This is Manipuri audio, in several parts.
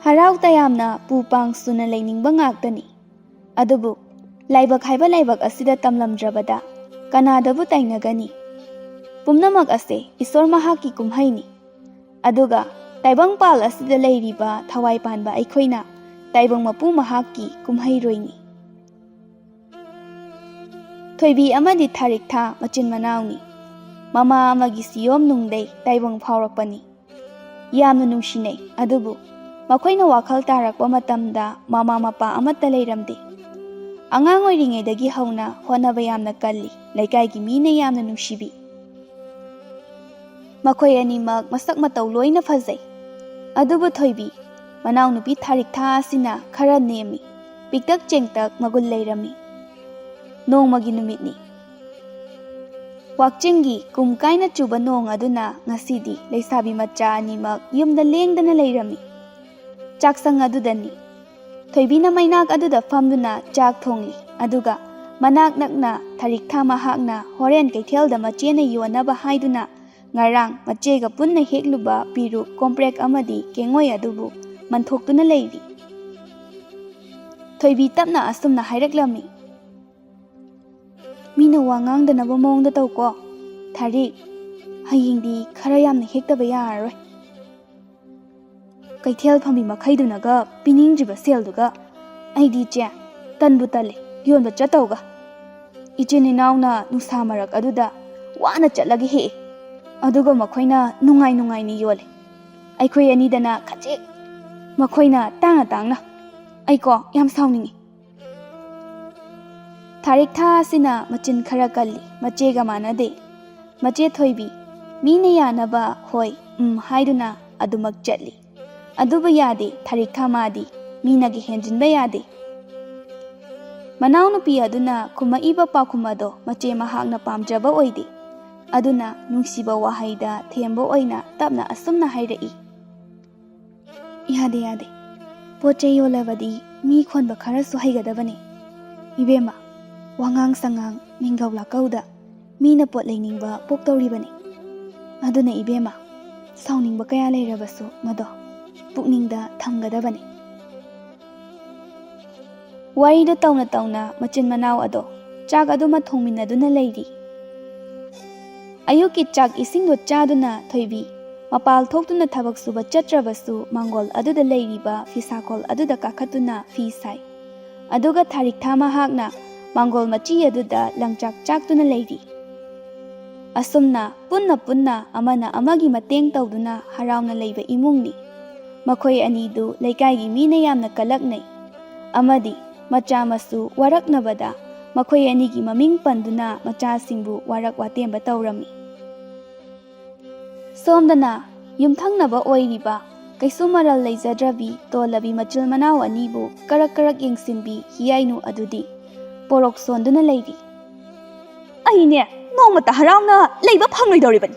Harau tayamna pupang suna layningbang ngagtani. Adubu, laibak haiba laibak asida tamlamdrabada, kanadabu tainagani. Pumnamak ase isor mahaki kumhaini. Aduga, taibang pal asida layriba thawai panba aikhoina, taibang mapu mahaki kumhairoini. Thoibi amadi tharik tha machin manawni. Mama amagi siyom nungday taibang phaurakpani. Yamna nungsinay, adubu, makoyna wakal tarakpa matamda mama mapa amata layramde. Angang oiringaydagi hauna honaba yamna kalli, laykaygi mina yamna nungsibi. Makoy animak masak mataw loyna fazay. Adubu Thoibi, manaw nupi tharik tha asina khara nemi, piktak chengtak magul layrami. Nong magi numitni. Wakchingi kumkaina chuba nong aduna ngasidi laysabi macha animak yumda lengdana layrami. Chaksang adudani. Thoibi na maynak aduda famduna chak thongli. Aduga manak nakna tharik tha mahakna horen kaithel da machena yuanaba haiduna ngarang machega punna hekluba piru komprek amadi kengoy adubu manthokduna layri. Thoibi tapna asumna hairaklami. Mina wangang da naba mong da tau ko. Tharik, hayingdi khara yamna hektaba yararoi. Kaithel phambi makhaidunaga piningdriba selduga aidi che tanbu tale yonba chatauga. Ichin inauna nusa marak aduda wana chatlagi he. Aduga makhoina nungai ni yole. Aikhoi anidana khache. Makhoina tangna. Aiko yam sauningi. Tharik tha asina machin khara kalli, machega manade. Mache Thoibi, mina yanaba hoi haiduna adumak chatli. Aduba yade tharik tha madi, mina gi henjinba yade. Manaw nupi aduna kuma iba pakumado mache mahakna pamjaba oide. Aduna nungsiba wahaida themba oina tapna asumna hairai. Yade. Poche yolabadi mi khonba kharasu haigadabane. Ibema. Wangang sangang minggaw lakauda mina pot layningba poktauribani. Aduna ibema sauningba kaya layrabasu mado pukningda thamgadabani. Warida tauna machin manaw ado chak aduma thongminaduna layri. Ayuki chak isingdo chaduna Thoibi mapal thoktuna thabak suba chatrabasu mangol aduda layriba fisakol aduda kakhatuna fi sai. Aduga tharik tha mahakna Mangol machi aduda langchak chaktuna layri. Asumna punna amana amagi mateng tawduna harauna layba imungni. Makoy anidu laykaygi mina yamna kalaknay. Amadi macha masu waraknabada makoy anigi maming panduna macha singbu warak watemba tawrami. Somdana yumthangnaba oiriba kaisumaral layzadrabi tolabi machil manaw anibu karak yengsinbi hiyainu adudi. Porok sonduna layri. Aine nongmata harauna layba phangloidoribani.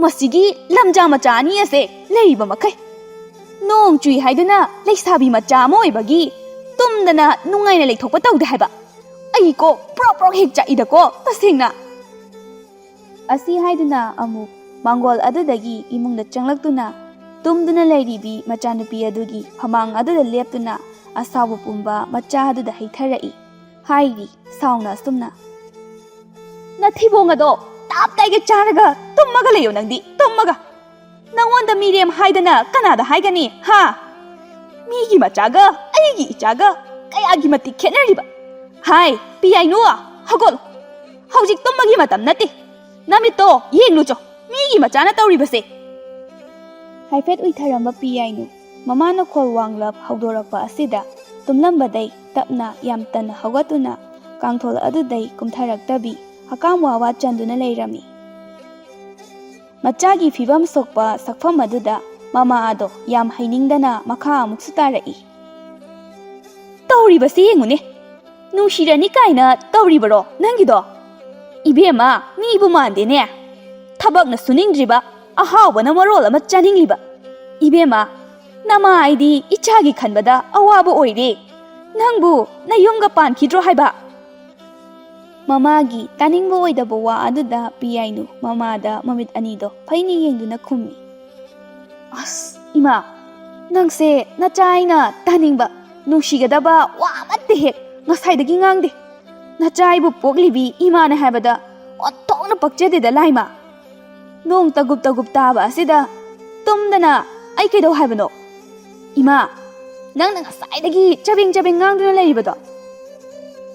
Masigi lamja macha ani ase layba makai. Nong chui haiduna laysabi macha mo oibagi tumdana nungaina laythokpa tawde haiba. Ai ko prok hek chaida ko tasengna. Asi haiduna amu mangol adudagi imungda changlaktuna tumduna layribi machanupi adugi phamang aduda leptuna asabu pumba macha aduda haitharai. Hairi sauna sumna. Nathibongado tap taiga charaga tummaga layo nangdi tummaga. Nangwanda mirem haidana kanada haigani ha. Migi machaga aigi ichaga kayagi matik khenariba. Hai piyai nuwa hagol. Haujik tummagi matam nati. Namito yenglucho migi machana tawribase. Haifet uitharamba piyai nu mamana khol wanglap haudorakpa asida tumlambadai tapna yam tana hagatuna kangthol adudai kumtharaktabi hakam wawa chanduna layrami. Machagi fibam sokpa sakfam aduda mama ado yam hainingdana makha amuk sutarai. Tawribase yengune. Nushirani kaina tawribaro nangido. Ibema mibu mandene. Thabakna suningdriba ahawbana marol ama chaningliba. Ibema nama aidi ichagi khanbada awaba oire. Nangbu nayumga pankidro haiba. Mamagi taningbo oidaba wa aduda piyainu mamada mamit anido phaini yengduna khummi. As ima Nangse nachayna taningba nungsigadaba wa amatte hek ngasaidagi ngangde. Nachaybu poglibi imana habada ottongna pakchededa laima. Nong tagup taba asida tumdana ai kaido habano. Ima nang ngasaidagi chabing ngangduna leibado.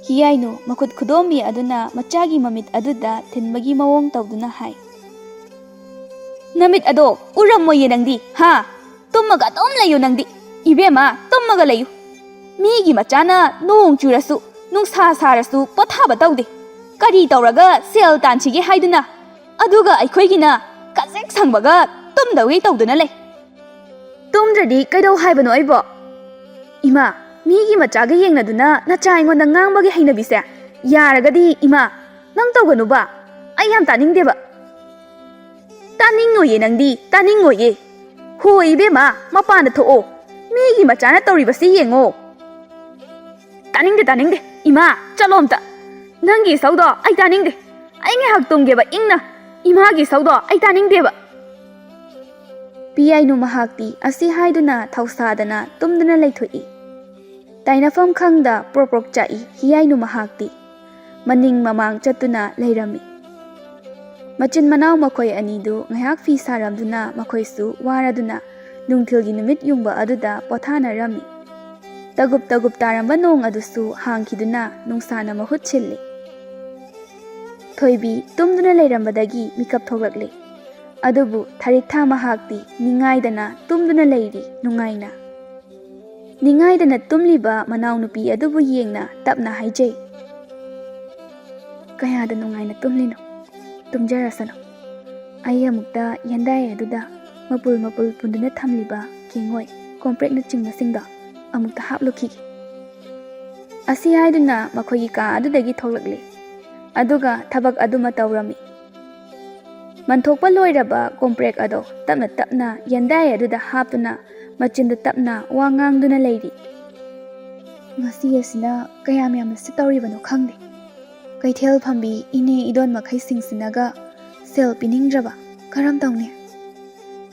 Hiyainu makut khudombi aduna machagi mamit aduda thinbagi mawong tawduna hai. Namit ado urammoye nangdi ha tummaga tom layu nangdi ibema tummaga layu migi machana nong churasu nung sarasu pothaba tawde kari tawraga sel tanchige haiduna aduga aikhoigina kazek sangbaga tumdawi tawduna lay tumdradi kaido haibano aibo ima migi machaga yengnaduna nacha aingonda ngangbagi hainabise yaragadi ima nang tawganuba ai yam taningdeba taningoye nangdi taningoye hoi bema mapanda tho'o migi machana tawribasi yengo taningde ima chalomta nangi saudo ai taningde ai nge hak tumgeba ingna imagi saudo ai taningdeba piyainu mahakti asi haiduna thausadana tumduna leithoi tainafam khangda proprok chai hiyainu mahakti maning mamang chatuna leirami machin manaw makoy anidu ngayak fi saramduna makoysu waraduna nungthilgi numit yungba aduda pothana rami tagup taramba nong adusu hangkiduna nungsana mahut chilli thoibi tumduna leirambadagi mikap thoglakle adubu tharikha mahakti ningaidana tumduna leiri nungaina ningaidana tumliba manaw nupi adubu yengna tapna haijay kayada nungaina tumlino tumjarasano ai amukta yandai aduda mapul punduna thamliba kingoi komprek na chingna singda amukta haploki asi haiduna makoyi ka adudagi thoglakle aduga thabak aduma tawrami manthokpa loiraba komprek ado tapna yandai aduda haptuna machinda tapna wangangduna leiri ngasi asina kayam yamna sitoribano khangde kaithel phambi ine idon makhai singsinaga sel piningdraba karam tawne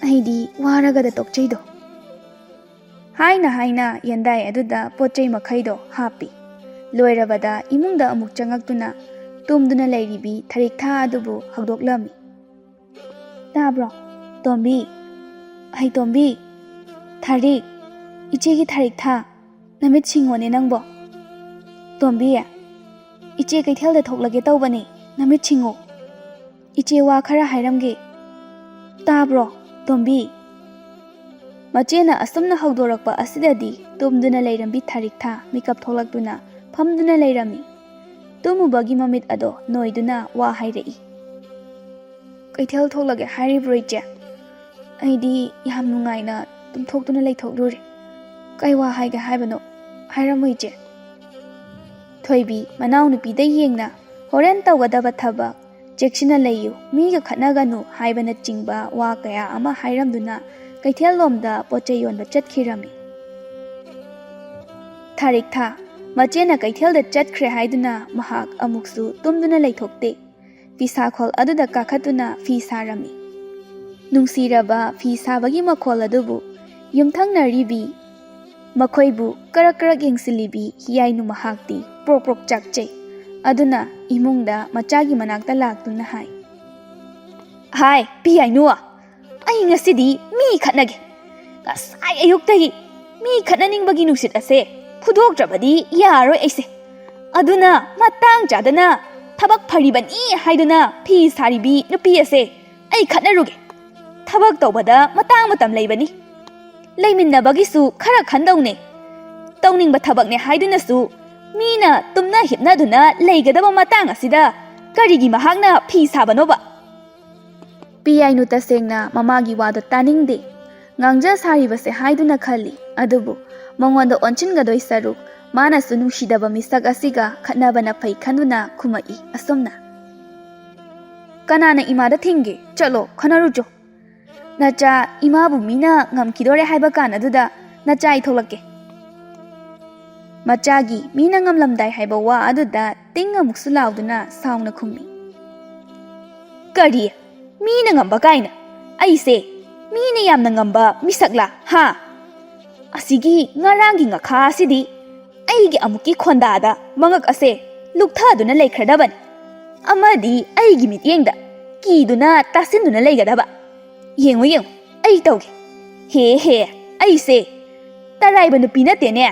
aidi waraga da tokcheido haina yandai aduda pochei makhaido hapi loirabada imungda amuk changaktuna tumduna leiribi tharikha adubu hagdoklami tabro tombi ai tombi tharik ichegi tharikha namit singone nangbo tombi iche kaithel da thoklage tawbani namit singo iche wa khara hairamge tabro tombi machena asumna hawdorakpa asidadi tumduna leirambi tharikha mikap tholakduna phamduna leirami tumubagi mamit ado noiduna wa hairei kaithel thoklage hairibroiche aidi yam nungaina tumthokduna leithokdure kaiwa haiga haibano hairamoiche thoibi manaw nupi da yengna horen tawgadaba thaba chekshina leyu miga khatnaganu haibana chingba wa kaya ama hairamduna kaithel lomda poche yonba chatkhirami tharikha machena kaithel da chatkhre haiduna mahak amuksu tumduna leithokte fisa khol aduda kakhatuna fisa rami nungsiraba fisa bagi makhol adubu yumthangna ribi makoibu karak yengsilibi hiyainu mahakti proprok chakche aduna imungda machagi manakta laktuna hai piyainu ai ngasidi mi khatnage ngasai ayuktagi mi khatnaningbagi nusit ase phudokdrabadi yaroi aise aduna matang chadana thabak pharibani haiduna phi saribi nupi ase ai khatnaruge thabak tawbada matang matam leibani leiminnabagisu khara khandawne tawningba thabakne haiduna mina tumna hipnaduna leigadaba matang asida karigi mahakna phi sabanoba piyainu tasengna mamagi wado taningde ngangja saribase haiduna khali adubu mongonda onchingadoi saruk mana sunu shidaba misak asiga khatnabana phai khanduna khumai asomna kanana imada thinge chalo khanarujo nacha imabu mina ngamkidore haiba kana duda nacha itholake machagi mina ngamlamdai haiba wa aduda tinga muksulauduna saungna khummi kari mina ngamba kaina aise mina yamna ngamba misakla ha Asigi ngarangi ngakha asidi aigi amuki khondada mangak ase lukthaduna leikhradabani amadi aigi mityengda kiduna tasinduna leigadaba yengu yengu ai tawge he ai se taraiba nupi natene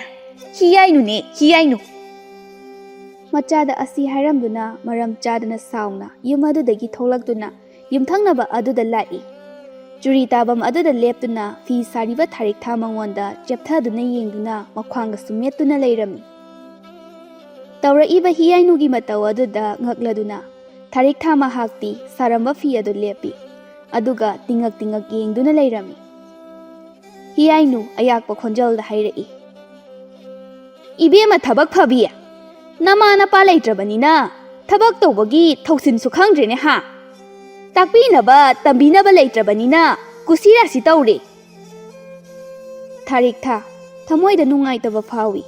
hiyainu machada asi hairamduna maram chadana sauna yumadudagi tholakduna yumthangnaba aduda lai Juri tabam aduda leptuna fi sariba tharik tha mangonda chepthaduna yengduna makhwanga sumetuna leirami tawra iba hiyainugi mataw aduda ngakladuna tharik tha mahakti saramba fi adu lepi aduga tingak yengduna leirami hiyainu ayakpa khonjalda hairei ibema thabak phabi namana pa leitrabanina thabak tawbagi thausin su khangdrene ha Takpinaba tambinaba leitrabanina kusira si tawre Tharik tha thamoida nungaitaba phawi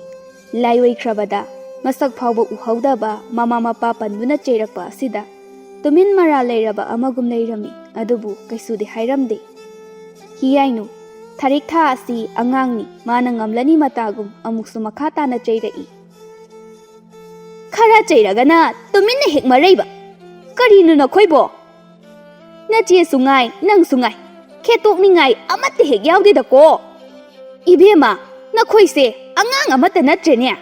laiwai khrabada masak phawba uhaudaba mama mapa panduna cheirakpa asida tumin mara leiraba amagum leirami adubu kaisudi hairamde hiyainu tharik tha asi angangni mana ngamlani matagum amuksu makha tana cheirai khara cheiragana tuminna hekma reiba karinu na khoibo Nache sungai nang sungai khetok ningai amate hek yaudi da ko ibema na khoise angang amata natrene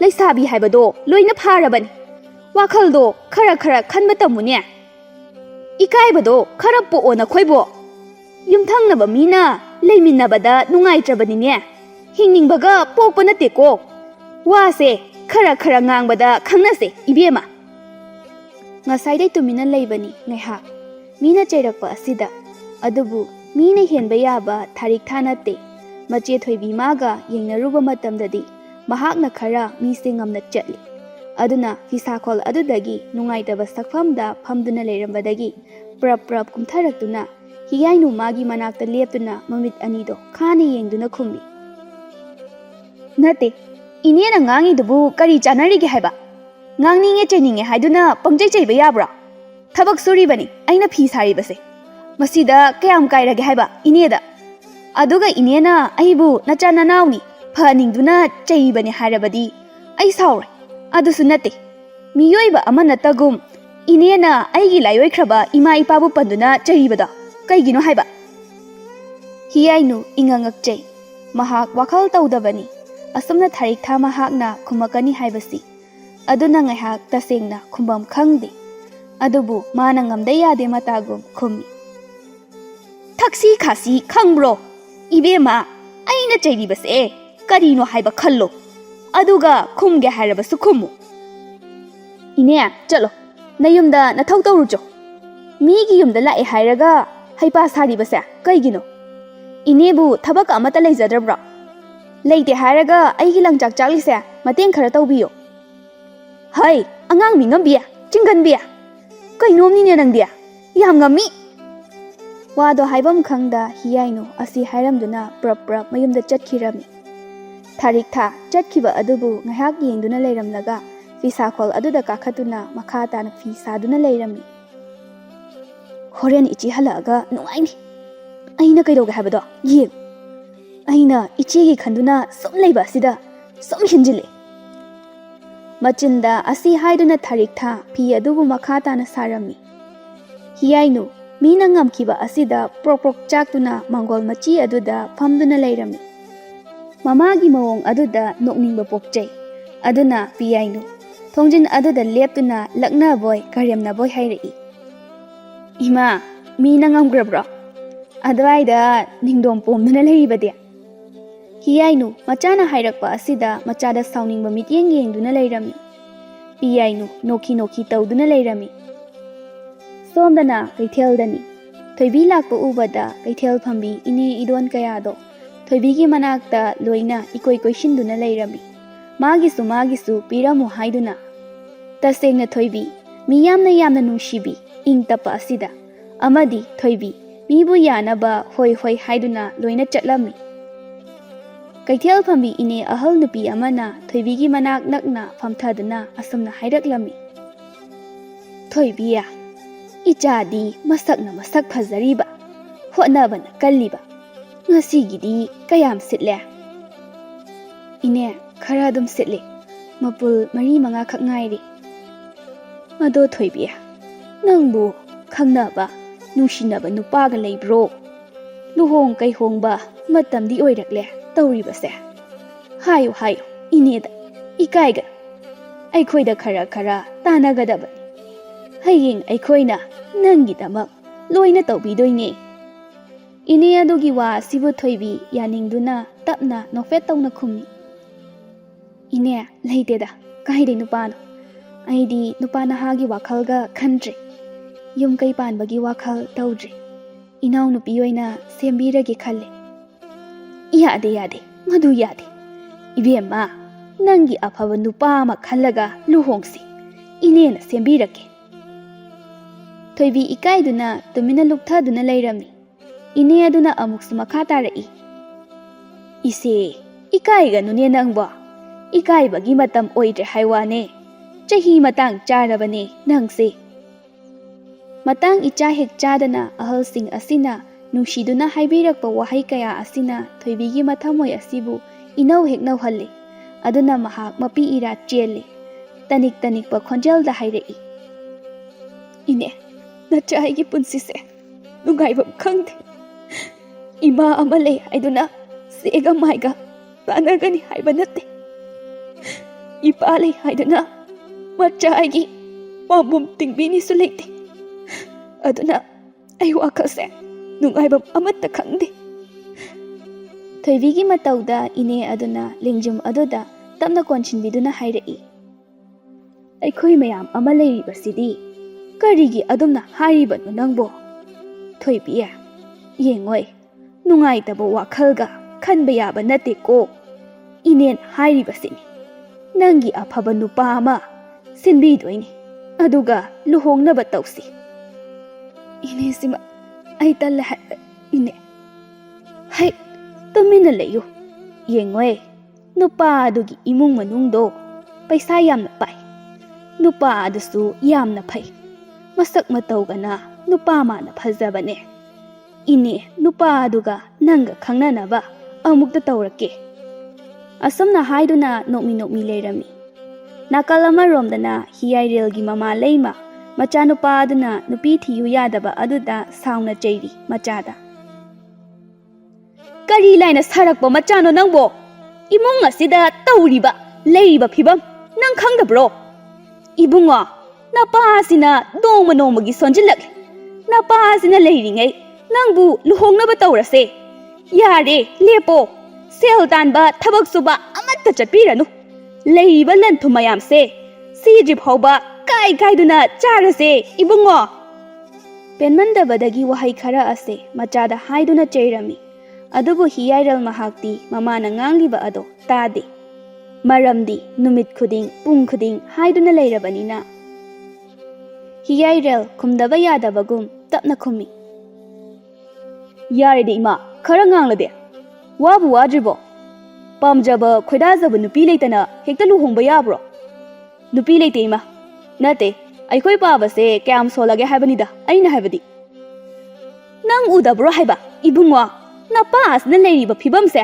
leisabi haibado loina pharabani wakhaldo khara khanba tamune ikaibado khara po ona khoibo yumthangnaba mina leiminabada nungaitrabani ne hingningbaga pokpa nate ko wase khara ngangbada khangnase ibema ngasaidai tumina leibani ngaiha Mina cheirakpa asida adubu mina henba yaba tharik tha nate mache thoibi maga yengnaruba matamdadi mahakna khara misingamna chatli aduna fisakhol adudagi nungaitaba sakfamda phamduna leirambadagi prap kumtharaktuna hiyainu magi manakta leptuna mamit anido khani yengduna khummi nate inena ngangi dubu kari chanarige haiba ngangninge cheininge haiduna pangjai cheiba yabra Thabak suri bani aina phi sari base masida kayam kairage haiba ineda aduga inena aibu nacha nanawni phaningduna cheibani harabadi ai saure adusu nate miyoiba amana tagum inena aigi laioi khraba ima ipabu panduna cheibada kaigino haiba hiyainu ingangak chei mahak wakhal tawdabani asumna tharik tha mahakna khumakani haibasi aduna ngaihak tasengna khumbam khangde Adubu mana ngamda yade matagum khumi Taksi khasi khangbro ibema aina cheiri base karino haiba khallo aduga khumge harabasu khumu ine chalo nayumda nathau tawrujo migi yumda lae hairaga haipa sari base kaigino inebu thabak amata leijadrabra leite hairaga aigi langjak chaklise mateng khara tawbiyo hai angang mingambia chinganbia Kainomni ne nangdia yam ngami wado haibam khangda hiyainu asi hairamduna prap mayumda chatkhirami tharik tha chatkhiba adubu ngahak yengduna leiramlaga fisakhol aduda kakhatuna makha tana fisaduna leirami horen ichi halaga nuaini aina kaidoga habado yeng aina ichigi khanduna som leiba sida som hinjile Machinda asi haiduna tharik tha phi adubu makha tana sarami hiyainu mina ngamkiba asida prok chaktuna mangol machi aduda phamduna leirami mamagi mawong aduda nokningba pokchai aduna piyainu thongjin aduda leptuna lakna boy karyamna boy hairei ima mina ngamgrabra adwaida ningdom pomduna leiribade hiyainu machana hairakpa asida machada sauningba mityeng yengduna leirami piyainu noki tawduna leirami somdana kaithel thoibi lakpa ubada kaithel phambi ine idon kayado thoibigi manakta loina ikoi shinduna leirami magisu piramu haiduna tasengna thoibi miyamna nungshibi ingtapa asida amadi thoibi mibu yanaba hoi haiduna loina chatlami Kaithel phambi ine ahal nupi amana thoibigi manak nakna phamthaduna asumna hairaklammi thoibiya ichadi masak phajariba hotnabana kalliba ngasigidi kayam sitle Ine khara dum sitli mapul mari manga khak ngairi Mado Thoibi Nangbu khangnaba nungsinaba nupaga leibro Luhong kai hongba matamdi oirakle tawribase Hayo ineda ikaiga Aikhoida khara tanagadabani Hayeng aikhoina nangidamak loina tawbidoine Ine adugi wa sibu Thoibi yaningduna tapna nofet tawna khummi Ine leiteda kaide nupano Aidi nupana hagi wakhalga khandre Yum kai panbagi wakhal tawdre Inaw nupi oina sembirage khalle Yade madu yade Ibema nangi afaba nupa ama khallaga luhongsi Inena sembirake Thoibi ikaiduna tumina lukthaduna leirami Ine aduna amuksu makha tarai Ise ikaiga nune nangba Ikaibagi matam oidre haiwane Chahi matang charabane nangse Matang icha hek chadana ahal sing asina Nungsiduna haibirakpa wahai kaya asina Thoibigi mathamoy asibu inaw hek nawhalle Aduna mahak mapi ira chelle Tanik pa khonjal da hairai Ine nachaigi punsise Nungaibam khangde Ima amale haiduna Sega maiga Tanagani haibanate Ipale haiduna Machaigi Pambum tingbini suleite Aduna ay wakase Nungaibam amatta khangde Thoibigi matauda ine aduna lingjum aduda Tamna konchinbiduna hairai Aikhoi mayam ama leiribasidi Karigi adumna hairibanu nangbo Thoibi Yengoi Nungaitaba wakhalga Khanba yaba nate ko Inen hairibasini Nangi afaba nupa ama Sinbidoini Aduga luhongnaba tawsi Ine sima Ay tala Ine Hai Tumina layo Yengoi Nupa adugi imung manungdo Paisa yamna pai Nupa adusu yamna pai Masak matawgana Nupa mana phazabane Ine nupa aduga Nanga khangnanaba Amukta tawrake Asamna haiduna nokmi leirami Nakalama romdana hiyai relgi mama leima Macha nupa aduna nupi thiyu yadaba aduda sauna chairi machada Kari laina sarakpa machano nangbo Imong asida tawriba leiriba phibam Nang khangdabro Ibunga Napa asina nongmagi sonjilak Napa asina leiringai Nangbu luhongnaba tawrase Yare lepo Sel tanba thabak suba amatta chatpiranu Leiba lanthu mayamse Sijib hauba kaiduna charase ibungo Penmandabadagi wahai khara ase machada haiduna chairami Adubu hiyairal mahakti mamana ngangliba ado tade Maramdi numit khuding pung khuding haiduna leirabanina Hiyairal khumdaba yadabagum tapna khumi Yare de ima khara nganglade Wabu wadribo Pamjaba khoidazaba nupi leitana hekta luhongba yabro Nupi leite ima Nate aikhoi pabase kyam solage haibanida aina haibadi Nang udabro haiba ibungwa Napa asna leiriba phibamse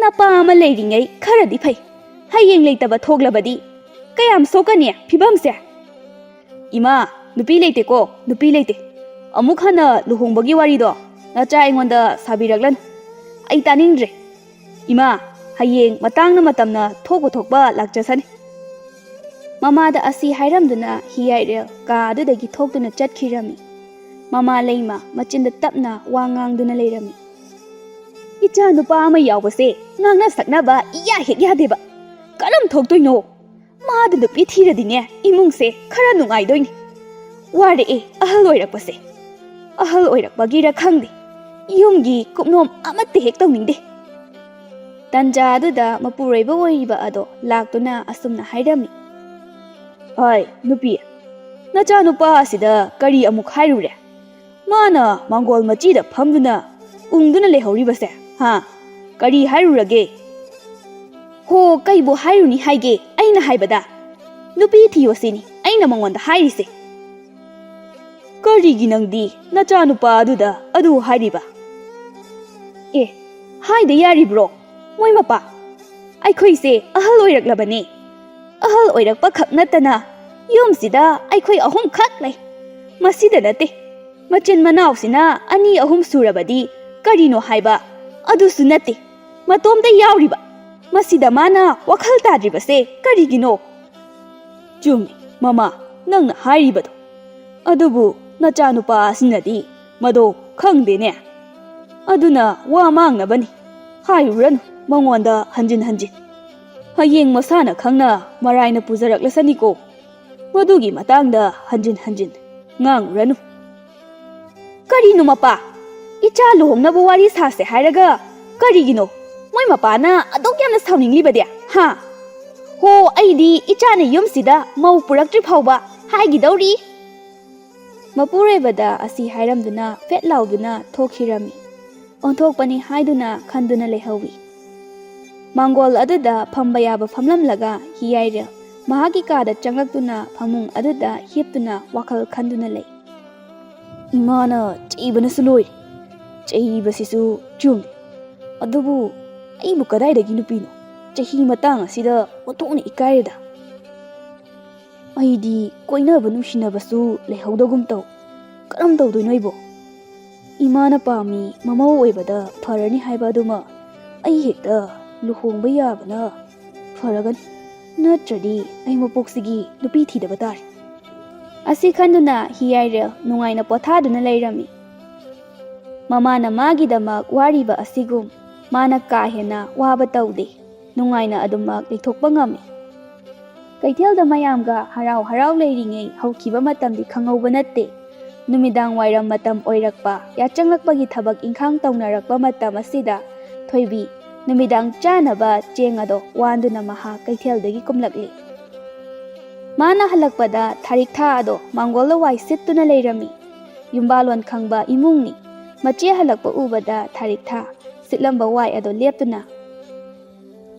Napa ama leiringai kharadi phai Hayeng leitaba thoglabadi Kayam sokane phibamse Ima nupi leite ko nupi leite Amuk hana luhongbagi warido Nacha aingonda sabiraglan Ai taningdre Ima hayeng matangna matamna thokba lakjasani Mamada asi hairamduna hiyairel ka adudagi thokduna chatkhirami Mama leima machinda tapna wangangduna leirami Icha nupa ama yawbase ngangna saknaba iya hek yadeba karam thoktoino Madu nupi thiradine imungse khara nungaidoini Ware ahal oirakpase Ahal oirakpagira khangde Yumgi kupnom amatte hek tawningde Tanja aduda mapureiba oiriba ado laktuna asumna hairami Hai nupi Nacha nupa asida kari amuk hairure Mana mangol machida phamduna ungduna lehauribase ha kari hairurage Ho kaibo hairuni haige aina haibada Nupi thiyosini aina mangonda hairise Karigi nangdi nacha nupa aduda adu hairiba Haide yaribro Moi mapa ꯑꯩꯈꯣꯏꯁꯦ ꯑꯍꯜ ꯑꯣꯏꯔꯛꯂꯕꯅꯤ ꯑꯍꯜ ꯑꯣꯏꯔꯛꯄ ꯈꯛ ꯅꯠꯇꯅ ꯌꯨꯝꯁꯤꯗ ꯑꯩꯈꯣꯏ ꯑꯍꯨꯝ ꯈꯛ ꯂꯩ ꯃꯁꯤꯗ ꯅꯠꯇꯦ ꯃꯆꯤꯟ ꯃꯅꯥꯎꯁꯤꯅ ꯑꯅꯤ ꯑꯍꯨꯝ ꯁꯨꯔꯕꯗꯤ ꯀꯔꯤꯅꯣ ꯍꯥꯏꯕ ꯑꯗꯨꯁꯨ ꯅꯠꯇꯦ ꯃꯇꯣꯝꯇ ꯌꯥꯎꯔꯤꯕ ꯃꯁꯤꯗ ꯃꯥꯅ ꯋꯥꯈꯜ ꯇꯥꯗ꯭ꯔꯤꯕꯁꯦ ꯀꯔꯤꯒꯤꯅꯣ ꯆꯨꯝꯃꯤ ꯃꯃꯥ ꯅꯪꯅ ꯍꯥꯏꯔꯤꯕꯗꯣ ꯑꯗꯨꯕꯨ ꯅꯆꯥꯅꯨꯄꯥ ꯑꯁꯤꯅꯗꯤ ꯃꯗꯣ ꯈꯪꯗꯦꯅꯦ ꯑꯗꯨꯅ ꯋꯥ ꯃꯥꯡꯅꯕꯅꯤ ꯍꯥꯏꯔꯨꯔꯅꯨ ꯃꯉꯣꯟꯗ ꯍꯟꯖꯤꯟ ꯍꯟꯖꯤꯟ ꯍꯌꯦꯡ ꯃꯁꯥꯅ ꯈꯪꯅ ꯃꯔꯥꯏꯅ ꯄꯨꯖꯔꯛꯂꯁꯅꯤꯀꯣ ꯃꯗꯨꯒꯤ ꯃꯇꯥꯡꯗ ꯍꯟꯖꯤꯟ ꯍꯟꯖꯤꯟ ꯉꯥꯡꯉꯨꯔꯅꯨ ꯀꯔꯤꯅꯣ ꯃꯄꯥ ꯏꯆꯥ ꯂꯨꯍꯣꯡꯅꯕ ꯋꯥꯔꯤ ꯁꯥꯁꯦ ꯍꯥꯏꯔꯒ ꯀꯔꯤꯒꯤꯅꯣ ꯃꯣꯏ ꯃꯄꯥꯅ ꯑꯗꯨꯛ ꯌꯥꯝꯅ ꯁꯥꯎꯅꯤꯡꯂꯤꯕꯗꯤ ꯍꯥ ꯍꯣ ꯑꯩꯗꯤ ꯏꯆꯥꯅ ꯌꯨꯝꯁꯤꯗ ꯃꯧ ꯄꯨꯔꯛꯇ꯭ꯔꯤ ꯐꯥꯎꯕ ꯍꯥꯏꯒꯤꯗꯧꯔꯤ ꯃꯄꯨꯔꯣꯏꯕꯗ ꯑꯁꯤ ꯍꯥꯏꯔꯝꯗꯨꯅ ꯐꯦꯠ ꯂꯥꯎꯗꯨꯅ ꯊꯣꯛꯈꯤꯔꯝꯃꯤ ꯑꯣꯟꯊꯣꯛꯄꯅꯤ ꯍꯥꯏꯗꯨꯅ ꯈꯟꯗꯨꯅ ꯂꯩꯍꯧꯏ ꯃꯥꯡꯒꯣꯜ ꯑꯗꯨꯗ ꯐꯝꯕ ꯌꯥꯕ ꯐꯝꯂꯝꯂꯒ ꯍꯤꯌꯥꯏꯔꯦꯜ ꯃꯍꯥꯛꯀꯤ ꯀꯥꯗ ꯆꯪꯂꯛꯇꯨꯅ ꯐꯃꯨꯡ ꯑꯗꯨꯗ ꯍꯤꯞꯇꯨꯅ ꯋꯥꯈꯜ ꯈꯟꯗꯨꯅ ꯂꯩ ꯏꯃꯥꯅ ꯆꯩꯕꯅꯁꯨ ꯂꯣꯏꯔꯦ ꯆꯩꯕꯁꯤꯁꯨ ꯆꯨꯝꯃꯤ ꯑꯗꯨꯕꯨ ꯑꯩꯕꯨ ꯀꯗꯥꯏꯗꯒꯤ ꯅꯨꯄꯤꯅꯣ ꯆꯍꯤ ꯃꯇꯥꯡ ꯑꯁꯤꯗ ꯑꯣꯟꯊꯣꯛꯅ ꯏꯀꯥꯏꯔꯦꯗ ꯑꯩꯗꯤ ꯀꯣꯏꯅꯕ ꯅꯨꯡꯁꯤꯅꯕꯁꯨ ꯂꯩꯍꯧꯗꯒꯨꯝ ꯇꯧ ꯀꯔꯝ ꯇꯧꯗꯣꯏꯅꯣ ꯑꯩꯕꯣ ꯏꯃꯥꯅ ꯄꯥꯝꯃꯤ ꯃꯃꯧ ꯑꯣꯏꯕꯗ ꯐꯔꯅꯤ ꯍꯥꯏꯕ ꯑꯗꯨꯃ ꯑꯩ ꯍꯦꯛꯇ ꯂꯨꯍꯣꯡꯕ ꯌꯥꯕꯅ ꯐꯔꯒꯅꯤ ꯅꯠꯇ꯭ꯔꯗꯤ ꯑꯩ ꯃꯄꯣꯛꯁꯤꯒꯤ ꯅꯨꯄꯤ ꯊꯤꯗꯕ ꯇꯥꯔꯦ ꯑꯁꯤ ꯈꯟꯗꯨꯅ ꯍꯤꯌꯥꯏꯔꯦꯜ ꯅꯨꯡꯉꯥꯏꯅ ꯄꯣꯊꯥꯗꯨꯅ ꯂꯩꯔꯝꯃꯤ ꯃꯃꯥꯅ ꯃꯥꯒꯤꯗꯃꯛ ꯋꯥꯔꯤꯕ ꯑꯁꯤꯒꯨꯝ ꯃꯥꯅ ꯀꯥ ꯍꯦꯟꯅ ꯋꯥꯕ ꯇꯧꯗꯦ ꯅꯨꯡꯉꯥꯏꯅ ꯑꯗꯨꯃꯛ ꯂꯩꯊꯣꯛꯄ ꯉꯝꯃꯤ ꯀꯩꯊꯦꯜꯗ ꯃꯌꯥꯝꯒ ꯍꯔꯥꯎ ꯍꯔꯥꯎ ꯂꯩꯔꯤꯉꯩ ꯍꯧꯈꯤꯕ ꯃꯇꯝꯗꯤ ꯈꯪꯍꯧꯕ ꯅꯠꯇꯦ ꯅꯨꯃꯤꯗꯥꯡ ꯋꯥꯏꯔꯝ ꯃꯇꯝ ꯑꯣꯏꯔꯛꯄ ꯌꯥꯆꯪꯂꯛꯄꯒꯤ ꯊꯕꯛ ꯏꯪꯈꯥꯡ ꯇꯧꯅꯔꯛꯄ ꯃꯇꯝ ꯑꯁꯤꯗ ꯊꯣꯏꯕꯤ ꯅꯨꯃꯤꯗꯥꯡ ꯆꯥꯅꯕ ꯆꯦꯡ ꯑꯗꯣ ꯋꯥꯟꯗꯨꯅ ꯃꯍꯥꯛ ꯀꯩꯊꯦꯜꯗꯒꯤ ꯀꯨꯝꯂꯛꯂꯤ ꯃꯥꯅ ꯍꯜꯂꯛꯄꯗ ꯊꯥꯔꯤꯛꯊꯥ ꯑꯗꯣ ꯃꯥꯡꯒꯣꯜꯗ ꯋꯥꯏ ꯁꯤꯠꯇꯨꯅ ꯂꯩꯔꯝꯃꯤ ꯌꯨꯝꯕꯥꯂꯣꯟ ꯈꯪꯕ ꯏꯃꯨꯡꯅꯤ ꯃꯆꯦ ꯍꯜꯂꯛꯄ ꯎꯕꯗ ꯊꯥꯔꯤꯛꯊꯥ ꯁꯤꯠꯂꯝꯕ ꯋꯥꯏ ꯑꯗꯣ ꯂꯦꯞꯇꯨꯅ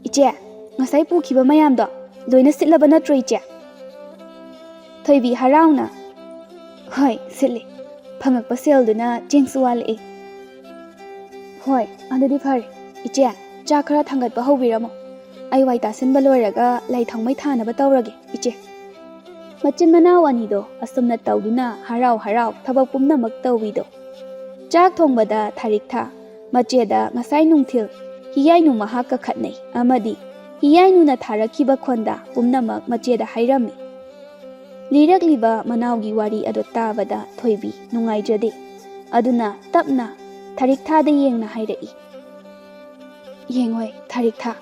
ꯏꯆꯦ ꯉꯁꯥꯏ ꯄꯨꯈꯤꯕ ꯃꯌꯥꯝꯗꯣ ꯂꯣꯏꯅ ꯁꯤꯠꯂꯕ ꯅꯠꯇ꯭ꯔꯣ ꯏꯆꯦ ꯊꯣꯏꯕꯤ ꯍꯔꯥꯎꯅ ꯍꯣꯏ ꯁꯤꯠꯂꯤ ꯐꯪꯉꯛꯄ ꯁꯦꯜꯗꯨꯅ ꯆꯦꯡꯁꯨ ꯋꯥꯜꯂꯛꯏ ꯍꯣꯏ ꯑꯗꯨꯗꯤ ꯐꯔꯦ ꯏꯆꯦ ꯆꯥꯛ ꯈꯔ ꯊꯥꯡꯒꯠꯄ ꯍꯧꯕꯤꯔꯝꯃꯣ ꯑꯩ ꯋꯥꯏ ꯇꯥꯁꯤꯟꯕ ꯂꯣꯏꯔꯒ ꯂꯩ ꯊꯥꯎꯃꯩ ꯊꯥꯅꯕ ꯇꯧꯔꯒꯦ ꯏꯆꯦ ꯃꯆꯤꯟ ꯃꯅꯥꯎ ꯑꯅꯤꯗꯣ ꯑꯁꯨꯝꯅ ꯇꯧꯗꯨꯅ ꯍꯔꯥꯎ ꯍꯔꯥꯎ ꯊꯕꯛ ꯄꯨꯝꯅꯃꯛ ꯇꯧꯋꯤꯗꯣ ꯆꯥꯛ ꯊꯣꯡꯕꯗ ꯊꯥꯔꯤꯛꯊꯥ ꯃꯆꯦꯗ ꯉꯁꯥꯏ ꯅꯨꯡꯊꯤꯜ ꯍꯤꯌꯥꯏꯅꯨ ꯃꯍꯥꯛꯀ ꯈꯠꯅꯩ ꯑꯃꯗꯤ ꯍꯤꯌꯥꯏꯅꯨꯅ ꯊꯥꯔꯛꯈꯤꯕ ꯈꯣꯟꯗꯥ ꯄꯨꯝꯅꯃꯛ ꯃꯆꯦꯗ ꯍꯥꯏꯔꯝꯃꯤ ꯂꯤꯔꯛꯂꯤꯕ ꯃꯅꯥꯎꯒꯤ ꯋꯥꯔꯤ ꯑꯗꯨ ꯇꯥꯕꯗ ꯊꯣꯏꯕꯤ ꯅꯨꯡꯉꯥꯏꯖꯗꯦ ꯑꯗꯨꯅ ꯇꯞꯅ ꯊꯥꯔꯤꯛꯊꯥꯗ ꯌꯦꯡꯅ ꯍꯥꯏꯔꯛꯏ ꯌꯦꯡꯉꯣꯏ ꯊꯥꯔꯤꯛꯊꯥ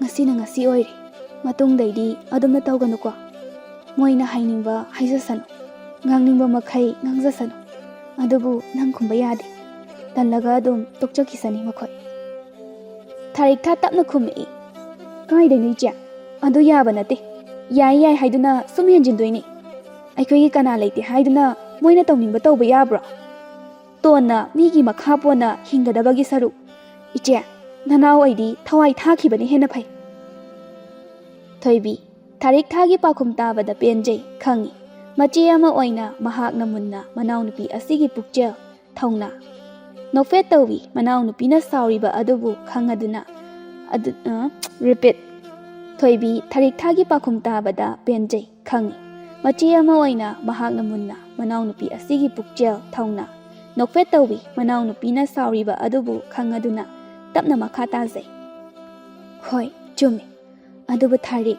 ꯉꯁꯤꯅ ꯉꯁꯤ ꯑꯣꯏꯔꯦ ꯃꯇꯨꯡꯗꯩꯗꯤ ꯑꯗꯨꯝꯅ ꯇꯧꯒꯅꯨꯀꯣ ꯃꯣꯏꯅ ꯍꯥꯏꯅꯤꯡꯕ ꯍꯥꯏꯖꯁꯅꯨ ꯉꯥꯡꯅꯤꯡꯕ ꯃꯈꯩ ꯉꯥꯡꯖꯁꯅꯨ ꯑꯗꯨꯕꯨ ꯅꯪ ꯈꯨꯝꯕ ꯌꯥꯗꯦ ꯇꯜꯂꯒ ꯑꯗꯨꯝ ꯇꯣꯛꯆꯈꯤꯁꯅꯤ ꯃꯈꯣꯏ ꯊꯥꯔꯤꯛꯊꯥ ꯇꯞꯅ ꯈꯨꯝꯃꯛꯏ ꯀꯥꯏꯗꯩꯅꯣ ꯏꯆꯦ ꯑꯗꯨ ꯌꯥꯕ ꯅꯠꯇꯦ ꯌꯥꯏ ꯌꯥꯏ ꯍꯥꯏꯗꯨꯅ ꯁꯨꯝ ꯍꯦꯟꯖꯤꯟꯗꯣꯏꯅꯤ ꯑꯩꯈꯣꯏꯒꯤ ꯀꯅꯥ ꯂꯩꯇꯦ ꯍꯥꯏꯗꯨꯅ ꯃꯣꯏꯅ ꯇꯧꯅꯤꯡꯕ ꯇꯧꯕ ꯌꯥꯕ꯭ꯔꯣ ꯇꯣꯟꯅ ꯃꯤꯒꯤ ꯃꯈꯥ ꯄꯣꯟꯅ ꯍꯤꯡꯒꯗꯕꯒꯤ ꯁꯔꯨꯛ ꯏꯆꯦ ꯅꯅꯥꯎ ꯑꯩꯗꯤ ꯊꯋꯥꯏ ꯊꯥꯈꯤꯕꯅ ꯍꯦꯟꯅ ꯐꯩ ꯊꯣꯏꯕꯤ ꯊꯥꯔꯤꯛꯊꯥꯒꯤ ꯄꯥꯎꯈꯨꯝ ꯇꯥꯕꯗ ꯄꯦꯟꯖꯩ ꯈꯪꯉꯤ ꯃꯆꯦ ꯑꯃ ꯑꯣꯏꯅ ꯃꯍꯥꯛꯅ ꯃꯨꯟꯅ ꯃꯅꯥꯎꯅꯨꯄꯤ ꯑꯁꯤꯒꯤ ꯄꯨꯛꯆꯦꯜ ꯊꯧꯅꯥ ꯅꯣꯛꯐꯦꯠ ꯇꯧꯋꯤ ꯃꯅꯥꯎꯅꯨꯄꯤꯅ ꯁꯥꯎꯔꯤꯕ ꯑꯗꯨꯕꯨ ꯈꯪꯉꯗꯨꯅ ꯔꯤꯄꯤꯠ ꯊꯣꯏꯕꯤ ꯊꯥꯔꯤꯛꯊꯥꯒꯤ ꯄꯥꯎꯈꯨꯝ ꯇꯥꯕꯗ ꯄꯦꯟꯖꯩ ꯈꯪꯉꯤ ꯃꯆꯦ ꯑꯃ ꯑꯣꯏꯅ ꯃꯍꯥꯛꯅ ꯃꯨꯟꯅ ꯃꯅꯥꯎꯅꯨꯄꯤ ꯑꯁꯤꯒꯤ ꯄꯨꯛꯆꯦꯜ ꯊꯧꯅꯥ ꯅꯣꯛꯐꯦꯠ ꯇꯧꯋꯤ ꯃꯅꯥꯎꯅꯨꯄꯤꯅ ꯁꯥꯎꯔꯤꯕ ꯑꯗꯨꯕꯨ ꯈꯪꯉꯗꯨꯅ ꯇꯞꯅ ꯃꯈꯥ ꯇꯥꯖꯩ ꯍꯣꯏ ꯆꯨꯝꯃꯤ ꯑꯗꯨꯕꯨ ꯊꯥꯔꯤꯛ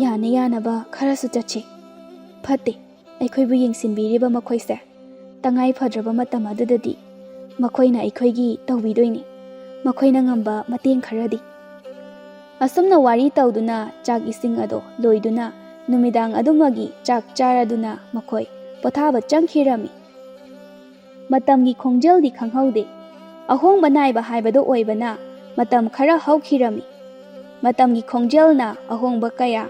ꯌꯥꯅ ꯌꯥꯅꯕ ꯈꯔꯁꯨ ꯆꯠꯁꯤ ꯐꯠꯇꯦ ꯑꯩꯈꯣꯏꯕꯨ ꯌꯦꯡꯁꯤꯟꯕꯤꯔꯤꯕ ꯃꯈꯣꯏꯁꯦ ꯇꯉꯥꯏ ꯐꯗ꯭ꯔꯕ ꯃꯇꯝ ꯑꯗꯨꯗꯗꯤ ꯃꯈꯣꯏꯅ ꯑꯩꯈꯣꯏꯒꯤ ꯇꯧꯕꯤꯗꯣꯏꯅꯤ ꯃꯈꯣꯏꯅ ꯉꯝꯕ ꯃꯇꯦꯡ ꯈꯔꯗꯤ ꯑꯁꯨꯝꯅ ꯋꯥꯔꯤ ꯇꯧꯗꯨꯅ ꯆꯥꯛ ꯏꯁꯤꯡ ꯑꯗꯣ ꯂꯣꯏꯗꯨꯅ ꯅꯨꯃꯤꯗꯥꯡ ꯑꯗꯨꯃꯒꯤ ꯆꯥꯛ ꯆꯥꯔꯗꯨꯅ ꯃꯈꯣꯏ ꯄꯣꯊꯥꯕ ꯆꯪꯈꯤꯔꯝꯃꯤ ꯃꯇꯝꯒꯤ ꯈꯣꯡꯖꯦꯜꯗꯤ ꯈꯪꯍꯧꯗꯦ ꯑꯍꯣꯡꯕ ꯅꯥꯏꯕ ꯍꯥꯏꯕꯗꯨ ꯑꯣꯏꯕꯅ ꯃꯇꯝ ꯈꯔ ꯍꯧꯈꯤꯔꯝꯃꯤ ꯃꯇꯝꯒꯤ ꯈꯣꯡꯖꯦꯜꯅ ꯑꯍꯣꯡꯕ ꯀꯌꯥ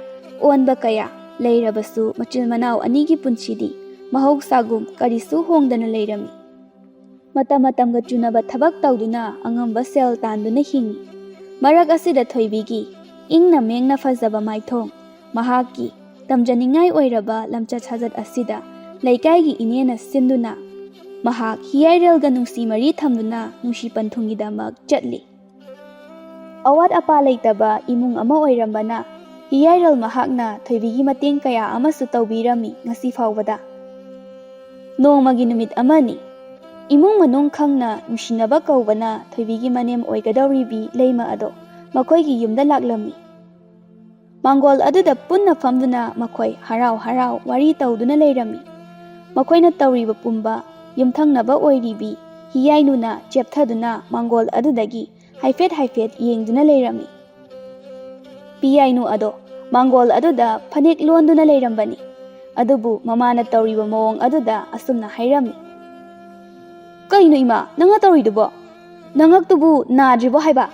ꯑꯣꯟꯕ ꯀꯌా ꯂꯩꯔꯕꯁꯨ ꯃꯆꯤꯜ ꯃꯅꯥꯎ ꯑꯅꯤꯒꯤ ꯄꯨꯟꯁꯤꯗꯤ ꯃꯍꯧꯁꯥꯒꯨꯝ ꯀꯔꯤꯁꯨ ꯍꯣꯡꯗꯅ ꯂꯩꯔꯝꯃꯤ ꯃꯇꯝ ꯃꯇꯝꯒ ꯆꯨꯅꯕ ꯊꯕꯛ ꯇꯧꯗꯨꯅ ꯑꯉꯝꯕ ꯁꯦꯜ ꯇꯥꯟꯗꯨꯅ ꯍꯤꯡꯉꯤ ꯃꯔꯛ ꯑꯁꯤꯗ ꯊꯣꯏꯕꯤꯒꯤ ꯏꯪꯅ ꯃꯦꯡꯅ ꯐꯖꯕ ꯃꯥꯏꯊꯣꯡ ꯃꯍꯥꯛꯀꯤ ꯇꯝꯖꯅꯤꯡꯉꯥꯏ ꯑꯣꯏꯔꯕ ꯂꯝꯆꯠ ꯁꯥꯖꯠ ꯑꯁꯤꯗ ꯂꯩꯀꯥꯏꯒꯤ ꯏꯅꯦꯅ ꯁꯤꯟꯗꯨꯅ ꯃꯍꯥꯛ ꯍꯤꯌꯥꯏꯔꯦꯜꯒ ꯅꯨꯡꯁꯤ ꯃꯔꯤ ꯊꯝꯗꯨꯅ ꯅꯨꯡꯁꯤ ꯄꯟꯊꯨꯡꯒꯤꯗꯃꯛ ꯆꯠꯂꯤ awat apa leitaba imung ama oirambana hiyairal mahakna Thoibigi mateng kaya amasu tawbirami ngasi faubada. Nongmagi numit amani imung manung khangna nusinaba kaubana Thoibigi manem oigadawribi leima ado makoigi yumda laklami. Mangol aduda punna famduna makoi harau harau wari tawduna leirami. Makoina tawriba pumba yumthangnaba oiribi hiyainuna chepthaduna mangol adudagi haifet haifet yengduna leirami. Piyainu ado mangol aduda phanek londuna leirambani. Adubu mamana tawriba mawong aduda asumna hairami. Kaino ima nanga tawridubo nangaktubu nadribo haiba.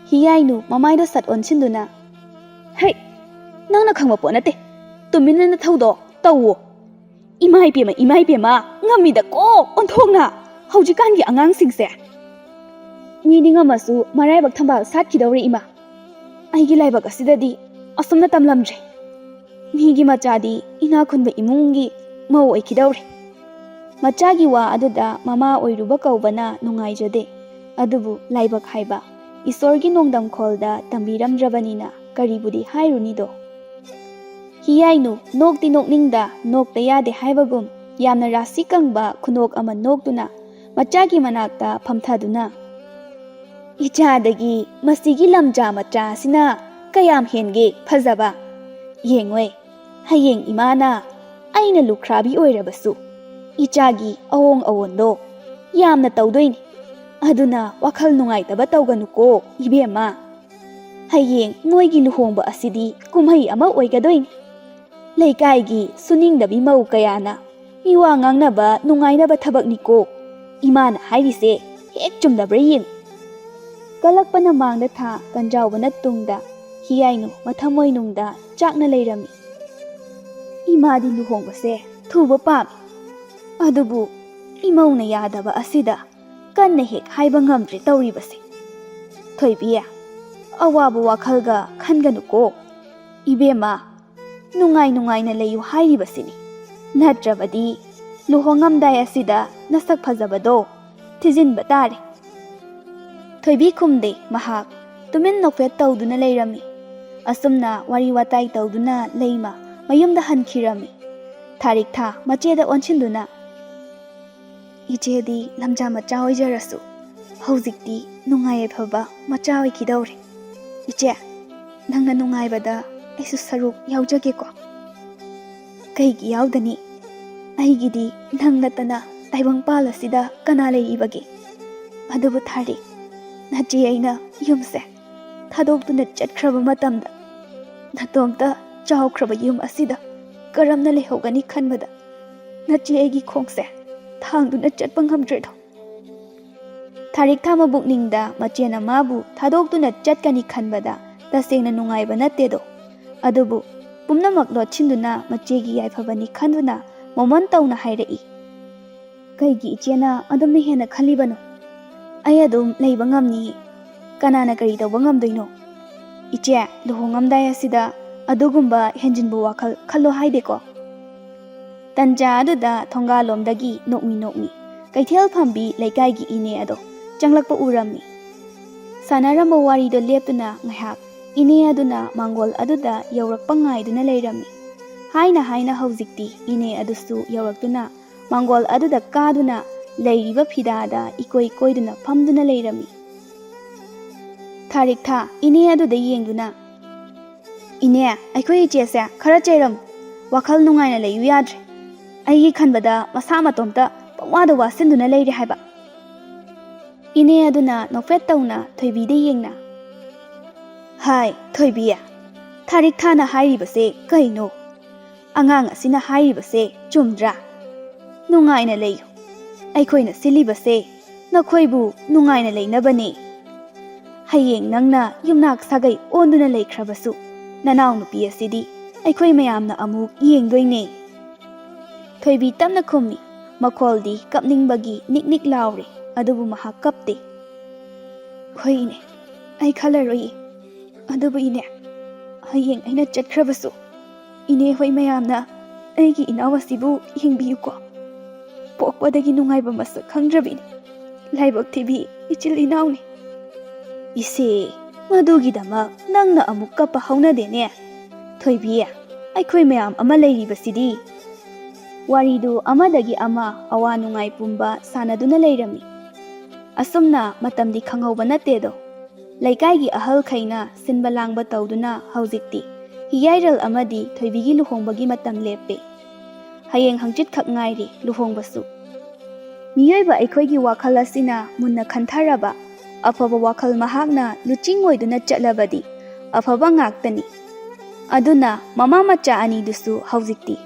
Hiyainu mamaida sat onsinduna hey nangna khangma po nate tumina na thawdo tawo imai pema ngamida ko onthongna haujikan gi angang singse mininga masu maraibak thambal sat kidawre ima aigi laibak asidadi asumna tamlamje migi machadi ina khunba imungi mau oikidawre machagi wa aduda mama oiruba kaubana nungaijade adubu laibak haiba isorgi nongdam kholda tambiramdrabanina karibudi hairunido. Hiyainu nokti nokningda nokta yade haibagum yamna rasi kangba khunok ama noktuna machagi manakta phamthaduna. Ichadagi masigi lamja macha sina kayam henge phajaba. Yengwe hayeng imana aina lukhrabi oirabasu. Ichagi awong awondo yamna tawdoini. Aduna wakhal nungaitaba tawganuko ibema. Hayeng noigi luhongba asidi kumhai ama oigadoini. Leikaigi suningdabi mau kayana miwa ngangnaba nungainaba thabakniko imana hairise hek chumdabra yeng. Kalakpana mangda tha kanjawbana tungda hiyainu mathamoi nungda chakna leirami. Imadi luhongbase thuba pami. Adubu imauna yadaba asida kanna hek haiba ngamdre tawribase. Thoibiya awabu wakhalga khanganuko ibema nungaina leyu hairibasini natrabadi luhongamdai asida nasak phajabado thijinba tare. Thoibi khumde mahak tumin nokfet tawduna leirami asumna wari watai tawduna leima mayumda hankhirami. Tharik tha macheda onchinduna ichedi lamja macha oijarasu hojikti nungai phaba macha oikidawre. Iche nangna nungaibada aisu saruk yaujage ko kaigi yaudani aigidi nangna tana taibang palasida kana leibage adubu thari nachi aina yumse thadokduna chatkraba matamda natomta chawkraba yum asida karamna lehogani khanbada nachi aigi khongse thangduna chatpa ngamdredo. Tharik thama bukningda machena mabu thadokduna chatkani khanbada tasengna nungaiba natedo. Adubu pumnamak lotchinduna machegi yaifabani khanduna momon tawna hairai. Kaigi ichena adumna hena khalibano ai adum leiba ngamni kanana kari tawba ngamdoino. Iche luhongamdai asida adugumba henjinbu wakhal khallo haideko. Tanja aduda thongalomdagi nokmi kaithel phambi leikaigi ine ado changlakpa urami. Sanaramba warido leptuna ngahak ine aduna mangol aduda yaurakpa ngaiduna leirami. Haina hojikti ine adusu yauraktuna mangol aduda kaduna leiriba phidada ikoi koiduna phamduna leirami. Tharik tha ine aduda yengduna ine aikoi ichese khara chairam wakhal nungaina leyu yadre aigi khanbada masa matomta pawada wasinduna leire haiba. Ine aduna nofet tawna Thoibide yengna hai Thoibiya tharik thana hairibase kaino angang asina hairibase chumdra nungaina leyu aikoina silibase nakhoibu nungaina leinabane. Hayeng nangna yumnak sagai onduna leikhrabasu nanaw nupi asidi aikoi mayamna amuk yengdoine. Thoibi tamna khummi makholdi kapningbagi niknik laure adubu mahak kapte. Khoine ai khalaroi adubu ine hayeng aina chatkhrabasu ine hoi mayamna aigi inawasibu yengbiyuko pokwadagi nungaiba masak khangrabini laibak thibi ichil inawni Ise, madugidamak nangna amuk kappa haunadene. Thoibi, aikhoi mayam ama leiribasidi. Waridu amadagi ama awa nungai pumba sanaduna leirami. Asumna matamdi khanghoba natedo. Laikai ahal khaina sinba langba tawduna haujikti. Hiyairal amadi thoibigi luhongbagi matam lepe. Hayeng hangchit khak ngairi luhongbasu. Miyoiba aikhoigi wakhal asina munna khantharaba. Afaba wakhal mahakna luchingwoiduna chatlabadi. Afaba ngaktani. Aduna mama macha ani dusu haujikti.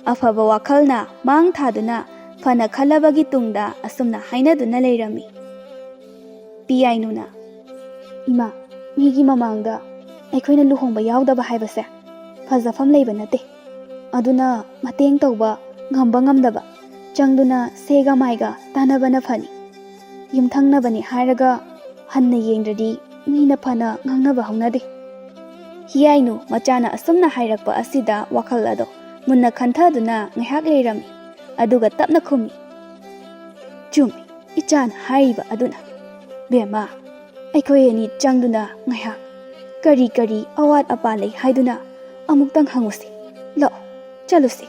Afaba wakhalna mang thaduna fana khalabagi tungda asumna hainaduna leirami. Piyainuna. Ima, migi mamangda aikhoina luhongba yaudaba haibase fazafam leiba nate. Aduna mateng tawba ngamba ngamdaba changduna sega maiga tanabana fani. Yumthangnabani hairaga hanna yengdradi mina fana ngangnaba haunade. Hiyainu machana asumna hairakpa asida wakhal ado munna khanthaduna ngahak leirami aduga tapna khumi. Chumi ichana haiba aduna bema aikhoi ani changduna ngahak kari awat apa lei haiduna amuktang hangusi lo chalusi.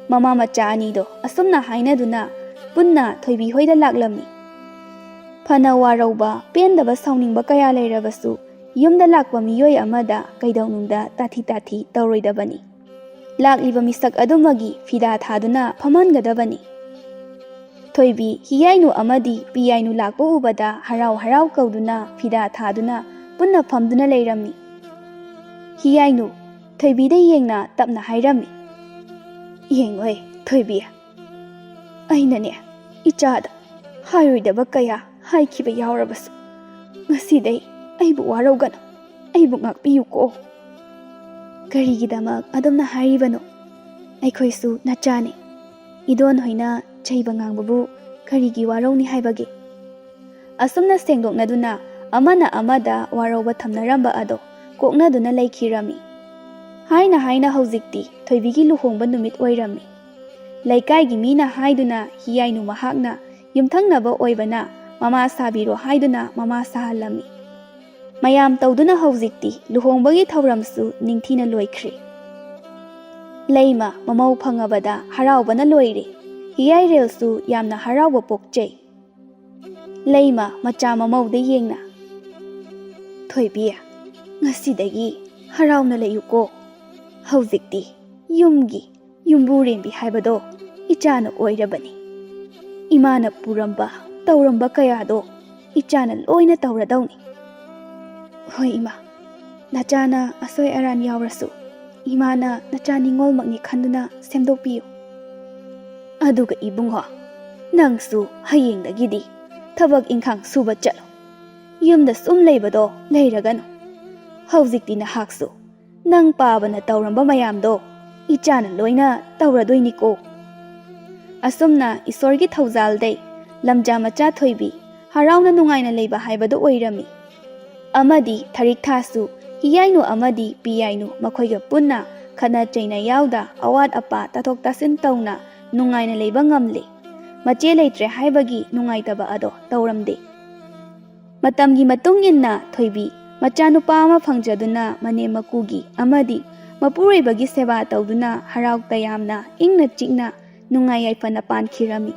Mama macha ani do asumna hainaduna punna thoibi hoida laklami. Phana warauba pendaba sauningba kaya leirabasu yumda lakpa miyoi amada kaidaunungda tathi tauroidabani. Lakliba misak adumagi fida thaduna phamangadabani. Thoibi hiyainu amadi piyainu lakpa ubada harau kauduna fida thaduna punna phamduna leirami. Hiyainu thoibi da yengna tapna hairami. Yengoi thoibi ainane ichada hayoidaba kaya haikhiba yaurabasu ngasidai aibu waraugana aibu ngakpiyuko. Karigidamak adumna hairibano aikhoisu nachane idon hoina chaiba ngangbabu karigi warauni haibage. Asumna sengdoknaduna amana amada warauba thamnaramba ado koknaduna leikhirami. Haina haujikti thoibigi luhongba numit oirami. Laikaigi mina haiduna hiyainu mahakna yumthangnaba oibana mama sabiro haiduna mama sahalami. Mayam tawduna haujikti luhongbagi thauramsu ningthina loikhre. Leima mamau phangabada haraubana loire. Hiyai relsu yamna harauba pokchei. Leima macha mamauda yengna. Thoibi ngasidagi harauna leyuko. Haujikti yumbu rembi haibado ichana oirabani. Imana puramba tauramba kayado ichana loina tauradawni. Hoi ima, nachana asoi aran yaurasu imana nachani ngolmakni khanduna semdokpiyo. Aduga ibungho nangsu hayengdagidi thabak ingkhang suba chalo. Yumda sum leibado leiragano. Haujikti nahaksu nang pabana tauramba mayamdo ichana loina tauradoiniko. Asumna isorgi thaujalde Lamja Macha Thoibi harauna nungaina leiba haibado oirami. Amadi tharik thasu hiyainu amadi piyainu makhoiga punna khana chaina yauda awat apa tathok tasin tauna nungaina leiba ngamle. Mache leitre haibagi nungaitaba ado tauramde. Matamgi matung inna Thoibi machanupa ama phangjaduna mane makugi amadi mapureibagi seba tawduna harau tayamna ingna chikna nungai yaifana pankhirami.